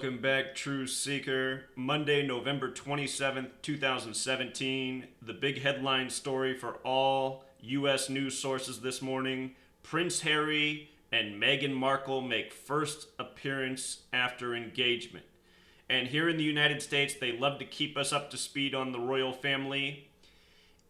Welcome back, True Seeker. Monday, November 27th, 2017. The big headline story for all U.S. news sources this morning: Prince Harry and Meghan Markle make first appearance after engagement. And here in the United States, they love to keep us up to speed on the royal family.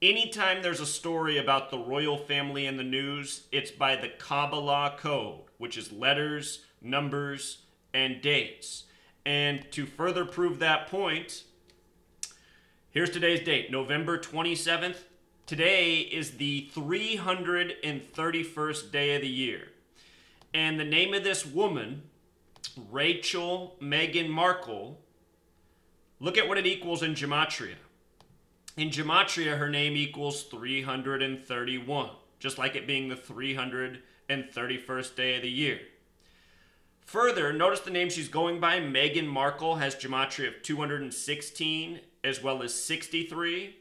Anytime there's a story about the royal family in the news, it's by the Cabal Code, which is letters, numbers, and dates. And to further prove that point, here's today's date, November 27th. Today is the 331st day of the year. And the name of this woman, Rachel Meghan Markle, look at what it equals in Gematria. In Gematria, her name equals 331, just like it being the 331st day of the year. Further, notice the name she's going by, Meghan Markle, has Gematria of 216 as well as 63.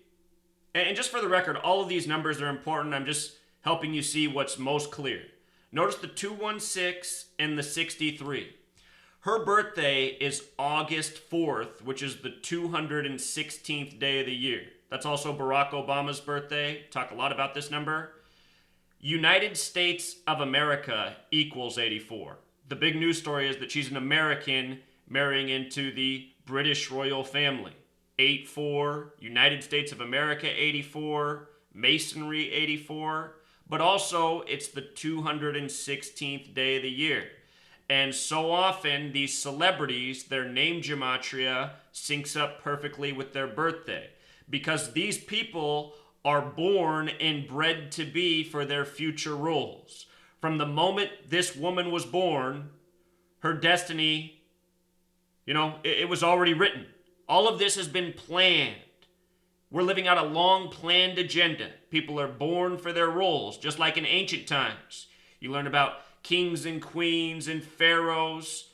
And just for the record, all of these numbers are important. I'm just helping you see what's most clear. Notice the 216 and the 63. Her birthday is August 4th, which is the 216th day of the year. That's also Barack Obama's birthday. Talk a lot about this number. United States of America equals 84. The big news story is that she's an American marrying into the British royal family. 84, United States of America 84, Masonry 84, but also it's the 216th day of the year. And so often these celebrities, their name gematria syncs up perfectly with their birthday, because these people are born and bred to be for their future roles. From the moment this woman was born, her destiny, it was already written. All of this has been planned. We're living out a long planned agenda. People are born for their roles, just like in ancient times. You learn about kings and queens and pharaohs.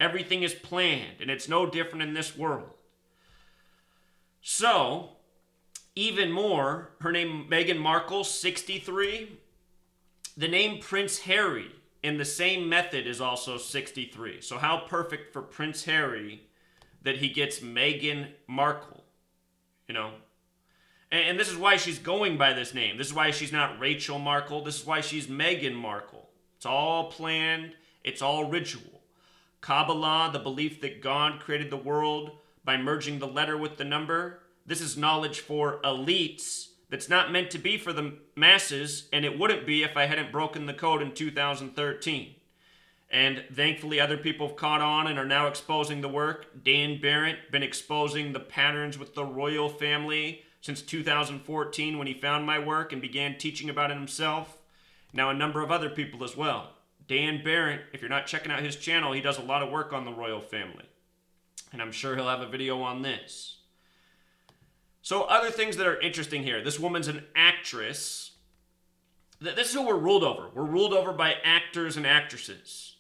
Everything is planned, and it's no different in this world. So, even more, her name Meghan Markle, 63. The name Prince Harry in the same method is also 63. So how perfect for Prince Harry that he gets Meghan Markle, And this is why she's going by this name. This is why she's not Rachel Markle. This is why she's Meghan Markle. It's all planned. It's all ritual. Kabbalah, the belief that God created the world by merging the letter with the number. This is knowledge for elites that's not meant to be for the masses, and it wouldn't be if I hadn't broken the code in 2013. And thankfully other people have caught on and are now exposing the work. Dan Barrett been exposing the patterns with the royal family since 2014 when he found my work and began teaching about it himself. Now a number of other people as well. Dan Barrett, if you're not checking out his channel, he does a lot of work on the royal family. And I'm sure he'll have a video on this. So other things that are interesting here. This woman's an actress. This is who we're ruled over. We're ruled over by actors and actresses.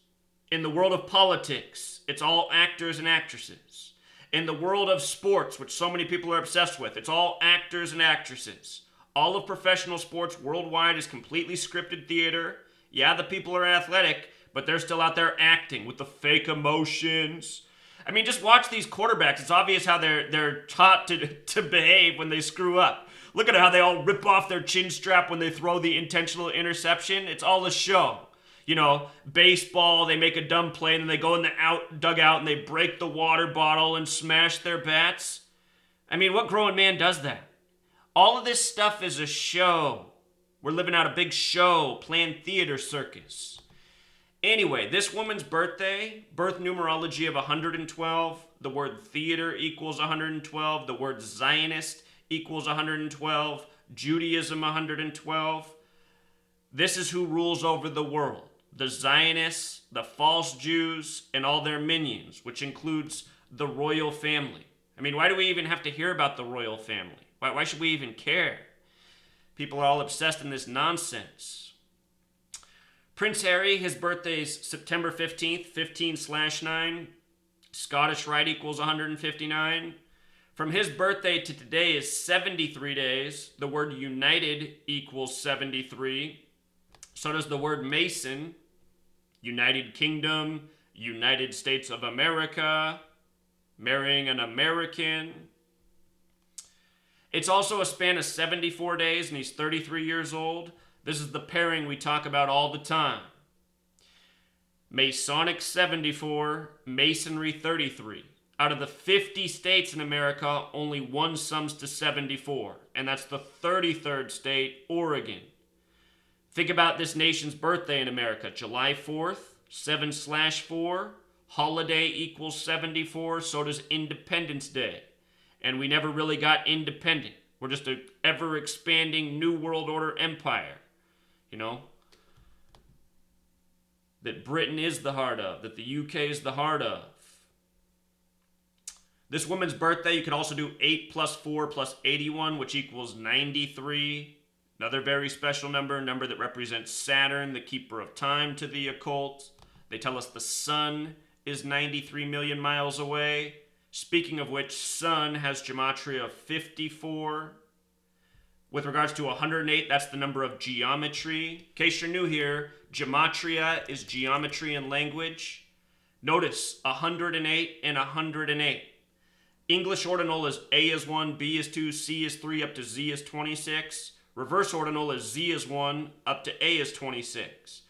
In the world of politics, it's all actors and actresses. In the world of sports, which so many people are obsessed with, it's all actors and actresses. All of professional sports worldwide is completely scripted theater. Yeah, the people are athletic, but they're still out there acting with the fake emotions. I mean, just watch these quarterbacks. It's obvious how they're taught to behave when they screw up. Look at how they all rip off their chin strap when they throw the intentional interception. It's all a show. Baseball, they make a dumb play and then they go in the dugout and they break the water bottle and smash their bats. I mean, what grown man does that? All of this stuff is a show. We're living out a big show, planned theater circus. Anyway, this woman's birthday, birth numerology of 112, the word theater equals 112, the word Zionist equals 112, Judaism 112. This is who rules over the world. The Zionists, the false Jews, and all their minions, which includes the royal family. I mean, why do we even have to hear about the royal family? Why should we even care? People are all obsessed in this nonsense. Prince Harry, his birthday is September 15th, 15/9. Scottish Rite equals 159. From his birthday to today is 73 days. The word united equals 73. So does the word Mason, United Kingdom, United States of America, marrying an American. It's also a span of 74 days, and he's 33 years old. This is the pairing we talk about all the time. Masonic 74, Masonry 33. Out of the 50 states in America, only one sums to 74, and that's the 33rd state, Oregon. Think about this nation's birthday in America, July 4th, 7/4, holiday equals 74, so does Independence Day. And we never really got independent. We're just an ever-expanding New World Order empire, that Britain is the heart of, that the UK is the heart of. This woman's birthday, you could also do 8 plus 4 plus 81, which equals 93. Another very special number that represents Saturn, the keeper of time to the occult. They tell us the sun is 93 million miles away. Speaking of which, sun has gematria of 54. With regards to 108, that's the number of geometry. In case you're new here, gematria is geometry in language. Notice 108 and 108. English ordinal is A is 1, B is 2, C is 3, up to Z is 26. Reverse ordinal is Z is 1, up to A is 26.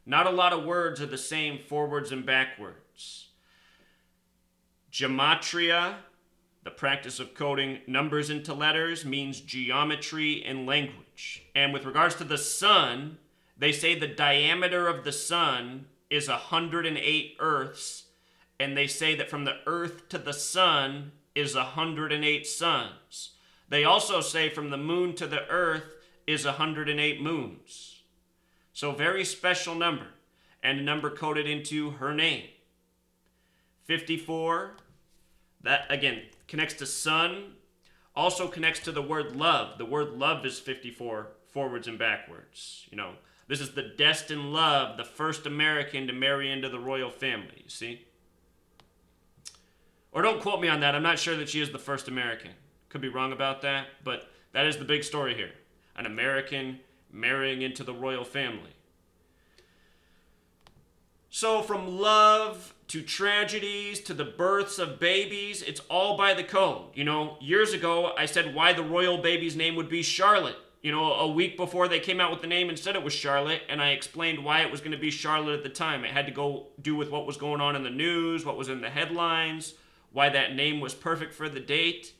Not a lot of words are the same forwards and backwards. Gematria, the practice of coding numbers into letters, means geometry in language. And with regards to the sun, they say the diameter of the sun is 108 Earths, and they say that from the Earth to the sun is 108 suns. They also say from the moon to the Earth is 108 moons. So very special number, and a number coded into her name. 54, that again connects to sun, also connects to the word love. The word love is 54 forwards and backwards. This is the destined love, the first American to marry into the royal family, you see? Or don't quote me on that. I'm not sure that she is the first American. Could be wrong about that, but that is the big story here. An American marrying into the royal family. So from love to tragedies to the births of babies, it's all by the code. Years ago, I said why the royal baby's name would be Charlotte. A week before they came out with the name and said it was Charlotte, and I explained why it was going to be Charlotte at the time. It had to go do with what was going on in the news, what was in the headlines, why that name was perfect for the date.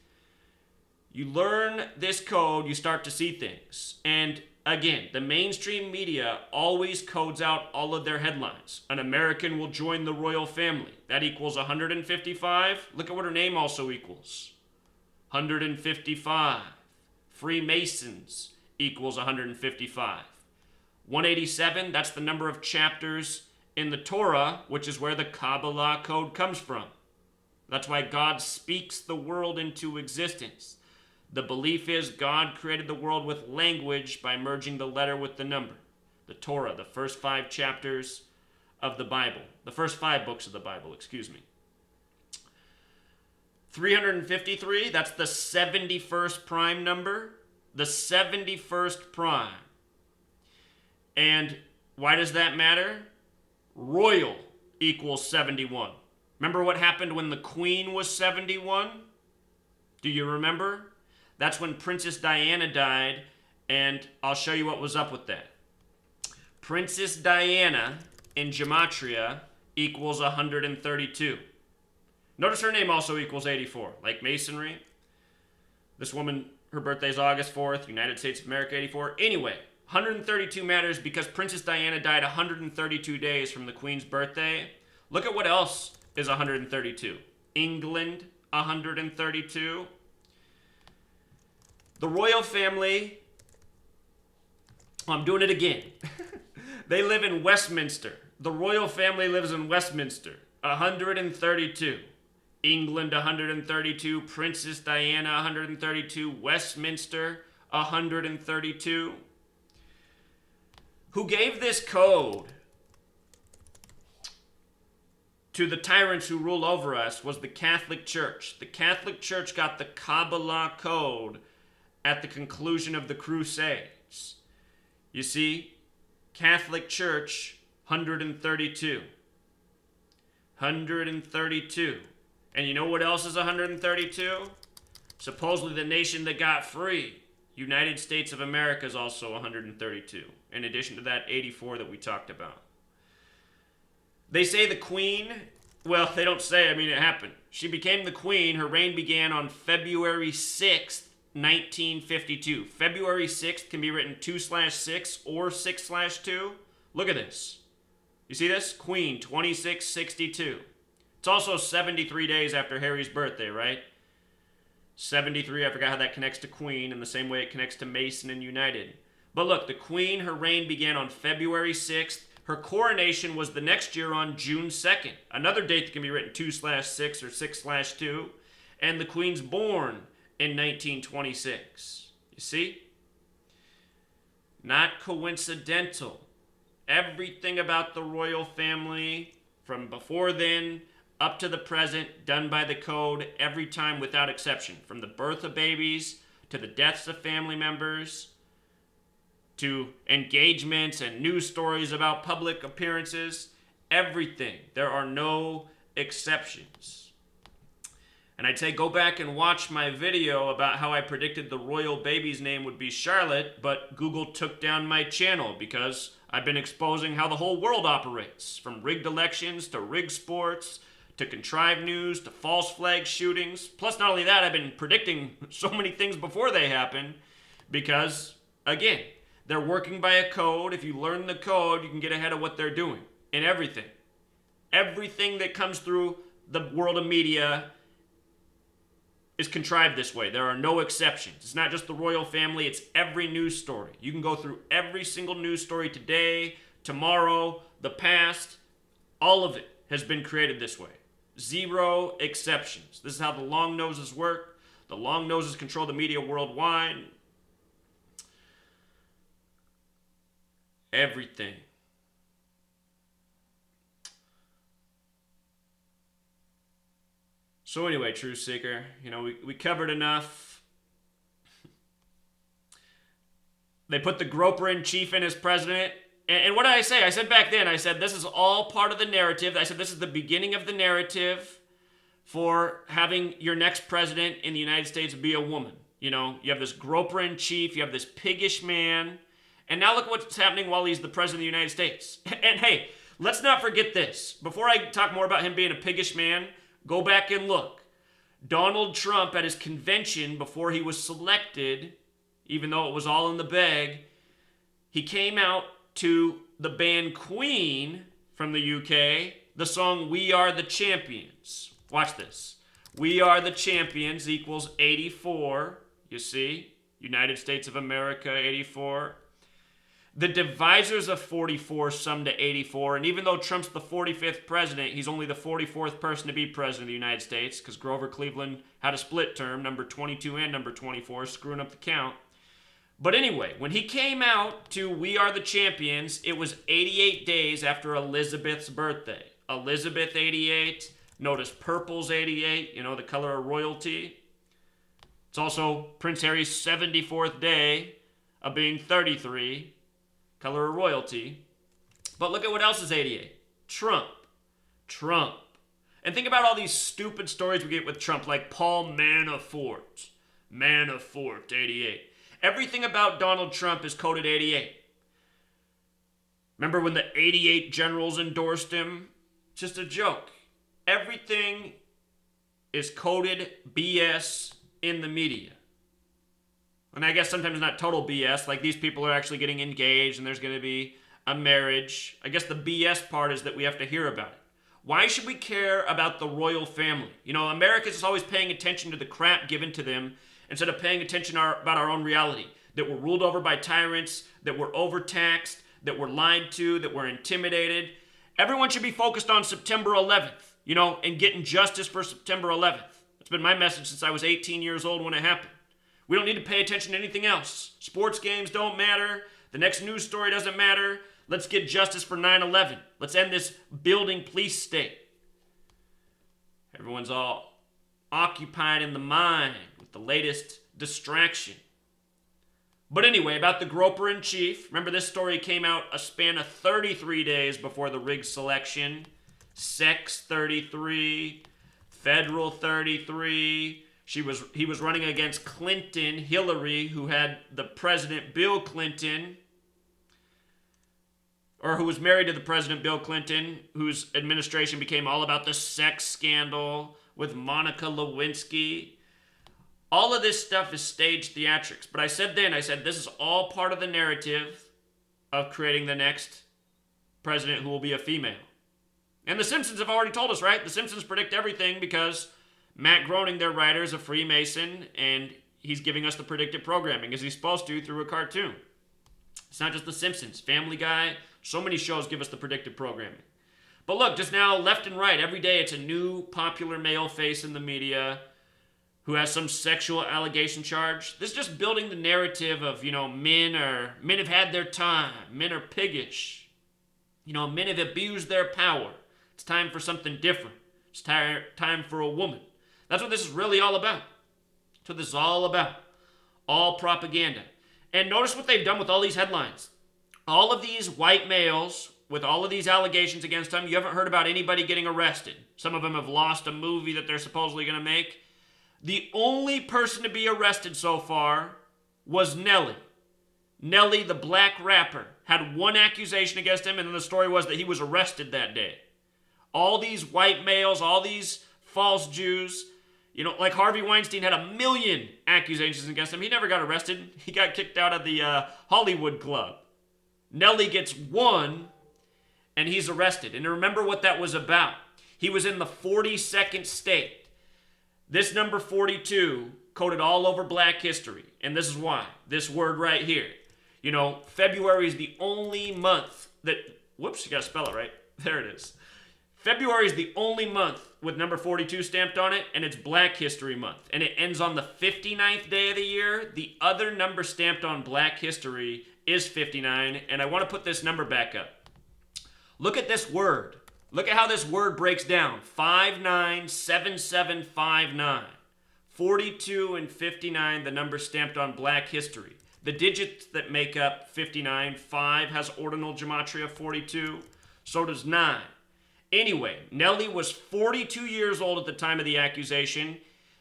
You learn this code, you start to see things. And again, the mainstream media always codes out all of their headlines. An American will join the royal family. That equals 155. Look at what her name also equals. 155. Freemasons equals 155. 187, that's the number of chapters in the Torah, which is where the Cabal Code comes from. That's why God speaks the world into existence. The belief is God created the world with language by merging the letter with the number. The Torah, the first 5 chapters of the Bible. The first 5 books of the Bible, 353, that's the 71st prime number. The 71st prime. And why does that matter? Royal equals 71. Remember what happened when the Queen was 71? Do you remember? That's when Princess Diana died, and I'll show you what was up with that. Princess Diana in gematria equals 132. Notice her name also equals 84, like Masonry. This woman, her birthday is August 4th, United States of America, 84. Anyway, 132 matters because Princess Diana died 132 days from the Queen's birthday. Look at what else is 132. England, 132. The royal family, I'm doing it again. They live in Westminster. The royal family lives in Westminster, 132. England, 132. Princess Diana, 132. Westminster, 132. Who gave this code to the tyrants who rule over us was the Catholic Church. The Catholic Church got the Cabal Code at the conclusion of the Crusades. You see, Catholic Church, 132. 132. And you know what else is 132? Supposedly the nation that got free. United States of America is also 132. In addition to that 84 that we talked about. They say the Queen, well, they don't say, I mean, it happened. She became the Queen. Her reign began on February 6th, 1952. February 6th can be written 2/6 or 6/2. Look at this. You see this? Queen, 2662. It's also 73 days after Harry's birthday, right? 73, I forgot how that connects to Queen in the same way it connects to Mason and United. But look, the Queen, her reign began on February 6th. Her coronation was the next year on June 2nd. Another date that can be written 2/6 or 6/2. And the Queen's born in 1926. You see? Not coincidental. Everything about the royal family from before then up to the present, done by the code every time without exception. From the birth of babies to the deaths of family members to engagements and news stories about public appearances, everything. There are no exceptions. And I'd say go back and watch my video about how I predicted the royal baby's name would be Charlotte, but Google took down my channel because I've been exposing how the whole world operates, from rigged elections to rigged sports to contrived news to false flag shootings. Plus, not only that, I've been predicting so many things before they happen because, again, they're working by a code. If you learn the code, you can get ahead of what they're doing in everything. Everything that comes through the world of media is contrived this way. There are no exceptions. It's not just the royal family, it's every news story. You can go through every single news story today, tomorrow, the past. All of it has been created this way. Zero exceptions. This is how the long noses work. The long noses control the media worldwide. Everything. So anyway, Truth Seeker, we covered enough. They put the groper in chief in as president. And what did I say? I said back then, this is all part of the narrative. I said this is the beginning of the narrative for having your next president in the United States be a woman. You have this groper in chief, you have this piggish man, and now look what's happening while he's the president of the United States. And hey, let's not forget this. Before I talk more about him being a piggish man, go back and look. Donald Trump at his convention before he was selected, even though it was all in the bag, he came out to the band Queen from the UK, the song We Are the Champions. Watch this. We Are the Champions equals 84. You see? United States of America, 84. The divisors of 44 sum to 84, and even though Trump's the 45th president, he's only the 44th person to be president of the United States, because Grover Cleveland had a split term, number 22 and number 24, screwing up the count. But anyway, when he came out to We Are the Champions, it was 88 days after Elizabeth's birthday. Elizabeth, 88. Notice purple's 88, the color of royalty. It's also Prince Harry's 74th day of being 33, color of royalty. But look at what else is 88. Trump. And think about all these stupid stories we get with Trump, like Paul Manafort, 88. Everything about Donald Trump is coded 88. Remember when the 88 generals endorsed him? Just a joke. Everything is coded BS in the media. And I guess sometimes not total BS, like these people are actually getting engaged and there's going to be a marriage. I guess the BS part is that we have to hear about it. Why should we care about the royal family? America's just always paying attention to the crap given to them instead of paying attention about our own reality. That we're ruled over by tyrants, that we're overtaxed, that we're lied to, that we're intimidated. Everyone should be focused on September 11th, and getting justice for September 11th. That's been my message since I was 18 years old when it happened. We don't need to pay attention to anything else. Sports games don't matter. The next news story doesn't matter. Let's get justice for 9/11. Let's end this building police state. Everyone's all occupied in the mind with the latest distraction. But anyway, about the groper in chief. Remember, this story came out a span of 33 days before the rigged selection. Sex 33, Federal 33. He was running against Clinton, Hillary, who had the president Bill Clinton, or who was married to the president Bill Clinton, whose administration became all about the sex scandal with Monica Lewinsky. All of this stuff is staged theatrics. But I said this is all part of the narrative of creating the next president who will be a female. And the Simpsons have already told us, right? The Simpsons predict everything because Matt Groening, their writer, is a Freemason, and he's giving us the predictive programming, as he's supposed to, through a cartoon. It's not just The Simpsons. Family Guy, so many shows give us the predictive programming. But look, just now, left and right, every day it's a new popular male face in the media who has some sexual allegation charge. This is just building the narrative of, men have had their time. Men are piggish. Men have abused their power. It's time for something different. It's time for a woman. That's what this is really all about. That's what this is all about. All propaganda. And notice what they've done with all these headlines. All of these white males with all of these allegations against them, you haven't heard about anybody getting arrested. Some of them have lost a movie that they're supposedly going to make. The only person to be arrested so far was Nelly. Nelly, the black rapper, had one accusation against him, and then the story was that he was arrested that day. All these white males, all these false Jews, like Harvey Weinstein had 1 million accusations against him. He never got arrested. He got kicked out of the Hollywood Club. Nelly gets one, and he's arrested. And remember what that was about. He was in the 42nd state. This number 42 coded all over black history. And this is why. This word right here. February is the only month that... Whoops, you got to spell it right. There it is. February is the only month with number 42 stamped on it, and it's Black History Month. And it ends on the 59th day of the year. The other number stamped on Black History is 59, and I want to put this number back up. Look at this word. Look at how this word breaks down. 597759. 42 and 59, the number stamped on Black History. The digits that make up 59, 5 has ordinal gematria 42, so does 9. Anyway, Nelly was 42 years old at the time of the accusation.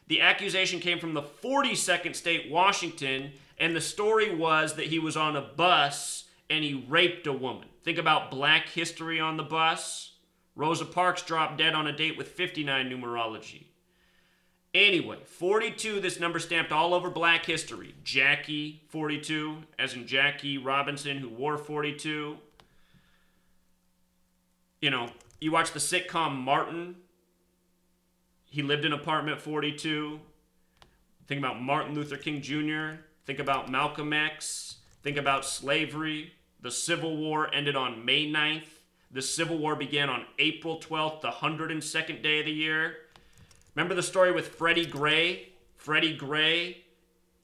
The accusation came from the 42nd state, Washington, and the story was that he was on a bus and he raped a woman. Think about Black history on the bus. Rosa Parks dropped dead on a date with 59 numerology. Anyway, 42, this number stamped all over Black history. Jackie, 42, as in Jackie Robinson, who wore 42. You watch the sitcom Martin. He lived in apartment 42. Think about Martin Luther King Jr. Think about Malcolm X. Think about slavery. The Civil War ended on May 9th. The Civil War began on April 12th, the 102nd day of the year. Remember the story with Freddie Gray? Freddie Gray,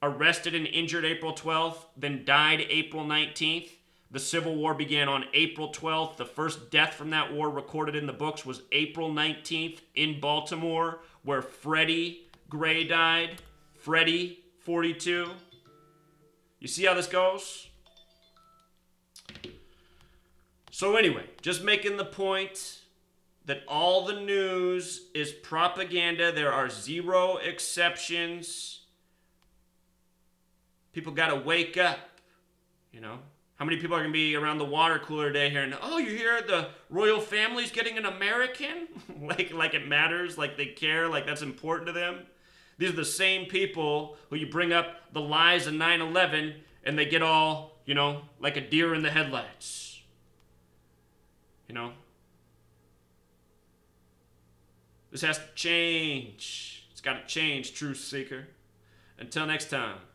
arrested and injured April 12th, then died April 19th. The Civil War began on April 12th. The first death from that war recorded in the books was April 19th in Baltimore, where Freddie Gray died. Freddie, 42. You see how this goes? So anyway, just making the point that all the news is propaganda. There are zero exceptions. People got to wake up, How many people are going to be around the water cooler today hearing, oh, you hear the royal family's getting an American? like it matters, like they care, like that's important to them. These are the same people who you bring up the lies of 9/11 and they get all, like a deer in the headlights. This has to change. It's got to change, truth seeker. Until next time.